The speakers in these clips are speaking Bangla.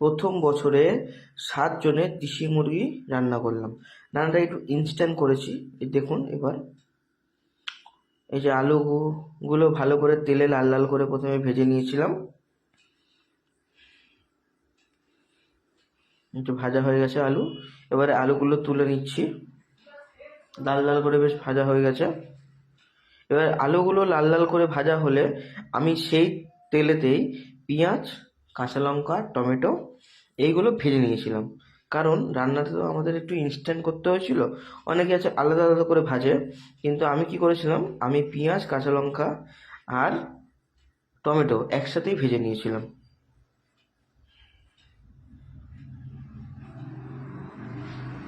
প্রথম বছরে 7 জনের দেশি মুরগি রান্না করলাম। রান্নাটা একটু ইনস্ট্যান্ট করেছি। এই দেখুন এবার এই যে আলুগুলো ভালো করে তেলে লাল লাল করে প্রথমে ভেজে নিয়েছিলাম। একটু ভাজা হয়ে গেছে আলু। এবারে আলুগুলো তুলে নিচ্ছি। লাল লাল করে বেশ ভাজা হয়ে গেছে। এবার আলুগুলো লাল লাল করে ভাজা হলে আমি সেই তেলেতেই পেঁয়াজ, কাঁচা লঙ্কা, টমেটো এইগুলো ভেজে নিয়েছিলাম। কারণ রান্নাটা তো আমাদের একটু ইনস্ট্যান্ট করতে হয়েছিল। অনেকে আছে আলাদা আলাদা করে ভাজে, কিন্তু আমি কি করেছিলাম, আমি পেঁয়াজ, কাঁচা লঙ্কা আর টমেটো একসাথেই ভেজে নিয়েছিলাম।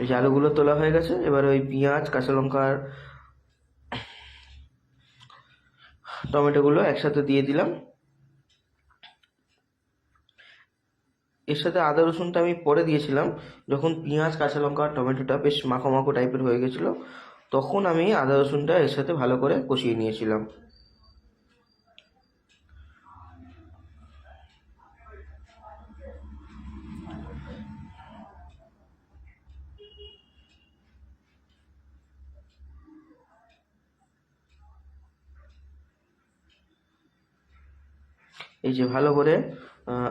এই যে আলুগুলো তোলা হয়ে গেছে, এবার ওই পেঁয়াজ, কাঁচা লঙ্কা আর টমেটোগুলো একসাথে দিয়ে দিলাম। এর সাথে আদা রসুনটা আমি পরে দিয়েছিলাম, যখন পেঁয়াজ, কাঁচা লঙ্কা আর টমেটোটা বেশ মাখো মাখো টাইপের হয়ে গেছিলো, তখন আমি আদা রসুনটা এর সাথে ভালো করে কষিয়ে নিয়েছিলাম। এই যে ভালো করে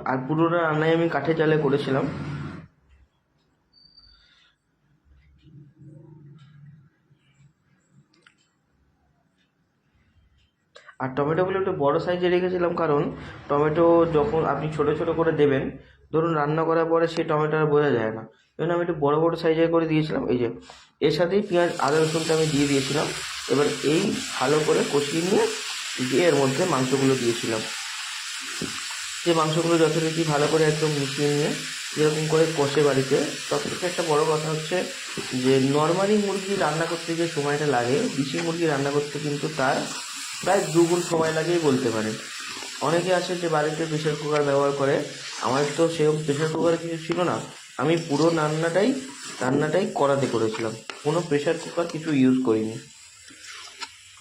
আর পুরোটা রান্নায় আমি কাঠের জালে করেছিলাম। আর টমেটোগুলো একটু বড় সাইজে রেখেছিলাম, কারণ টমেটো যখন আপনি ছোট ছোট করে দেবেন, ধরুন রান্না করার পরে সেই টমেটো আর বোঝা যায় না, এই জন্য আমি একটু বড় বড় সাইজের করে দিয়েছিলাম। এই যে এর সাথেই পেঁয়াজ, আদা রসুনটা আমি দিয়ে দিয়েছিলাম। এবার এই ভালো করে কষিয়ে নিয়ে দিয়ে এর মধ্যে মাংসগুলো দিয়েছিলাম। যে মাংসগুলো যথারীতি ভালো করে একদম মিশিয়ে নিয়ে যেরকম করে কষে বাড়িতে, সবথেকে একটা বড় কথা হচ্ছে যে নর্মালি মুরগি রান্না করতে যে সময়টা লাগে, দেশি মুরগি রান্না করতে কিন্তু তার প্রায় দুগুণ সময় লাগেই বলতে পারেন। অনেকে আছে যে বাড়িতে প্রেশার কুকার ব্যবহার করে, আমার তো সেরকম প্রেশার কুকারে কিছু ছিল না। আমি পুরো রান্নাটাই কড়াতে করেছিলাম, কোনো প্রেশার কুকার কিছু ইউজ করিনি।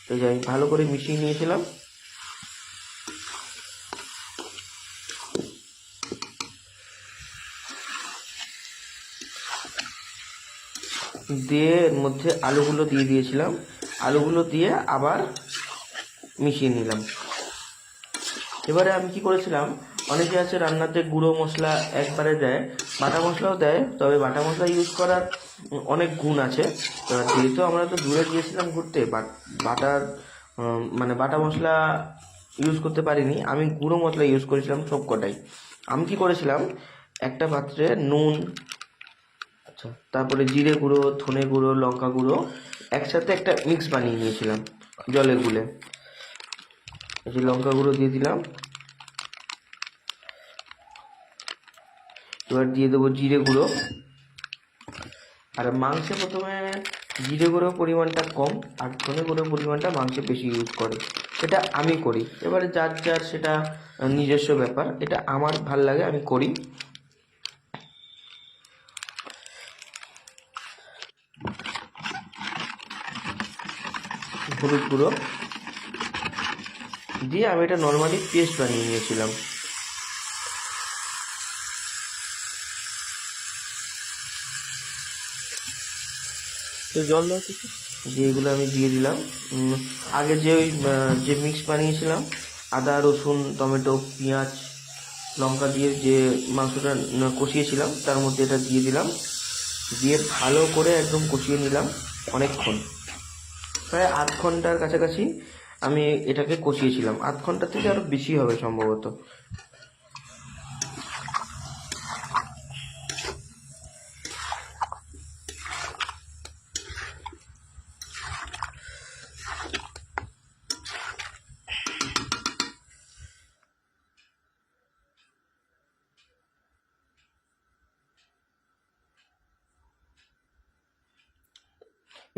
তো যাই ভালো করে মিশিয়ে নিয়েছিলাম। দিয়ে এর মধ্যে আলুগুলো দিয়ে দিয়েছিলাম। আলুগুলো দিয়ে আবার মিশিয়ে নিলাম। এবারে আমি কি করেছিলাম, অনেকে আছে রান্নাতে গুঁড়ো মশলা একবারে দেয়, বাটা মশলাও দেয়, তবে বাটা মশলা ইউজ করার অনেক গুণ আছে। যেহেতু আমরা তো দূরে গিয়েছিলাম ঘুরতে, বাটার মানে বাটা মশলা ইউজ করতে পারিনি, আমি গুঁড়ো মশলা ইউজ করেছিলাম সব কটাই। আমি কি করেছিলাম, একটা পাত্রে নুন, আচ্ছা, তারপরে জিরে গুঁড়ো, ধনে গুঁড়ো, লঙ্কা গুঁড়ো একসাথে একটা মিক্স বানিয়ে নিয়েছিলাম জলে গুলে। এই যে লঙ্কা গুঁড়ো দিয়ে দিলাম। এবার দিয়ে দেবো জিরে গুঁড়ো। আর মাংসে প্রথমে জিরে গুঁড়োর পরিমাণটা কম আর ধনে গুঁড়োর পরিমাণটা মাংসে বেশি ইউজ করে, এটা আমি করি। এবারে যার যার সেটা নিজস্ব ব্যাপার, এটা আমার ভাল লাগে, আমি করি। হলুদ গুঁড়ো দিয়ে আমি এটা নর্মালি পেস্ট বানিয়ে নিয়েছিলাম। তো জল দাও কিছু, দিয়ে এগুলো আমি দিয়ে দিলাম। আগে যে ওই যে মিক্স বানিয়েছিলাম আদা রসুন টমেটো পেঁয়াজ লঙ্কা দিয়ে যে মাংসটা কষিয়েছিলাম, তার মধ্যে এটা দিয়ে দিলাম। দিয়ে ভালো করে একদম কষিয়ে নিলাম অনেকক্ষণ, প্রায় 8 ঘন্টার কাছাকাছি আমি এটাকে কষিয়েছিলাম। 8 ঘন্টা থেকে আরও বেশি হবে সম্ভবত।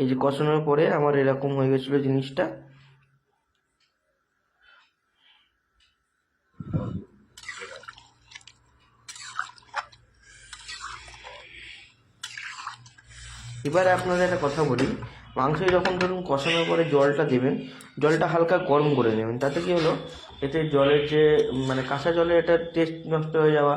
এই যে কষানোর পরে আমার এরকম হয়ে গেছিলো জিনিসটা। এবারে আপনাদের একটা কথা বলি, মাংস যখন ধরুন কষানোর পরে জলটা দেবেন, জলটা হালকা গরম করে নেবেন। তাতে কি হলো, এতে জলের যে মানে কাঁচা জলে এটা টেস্ট নষ্ট হয়ে যাওয়া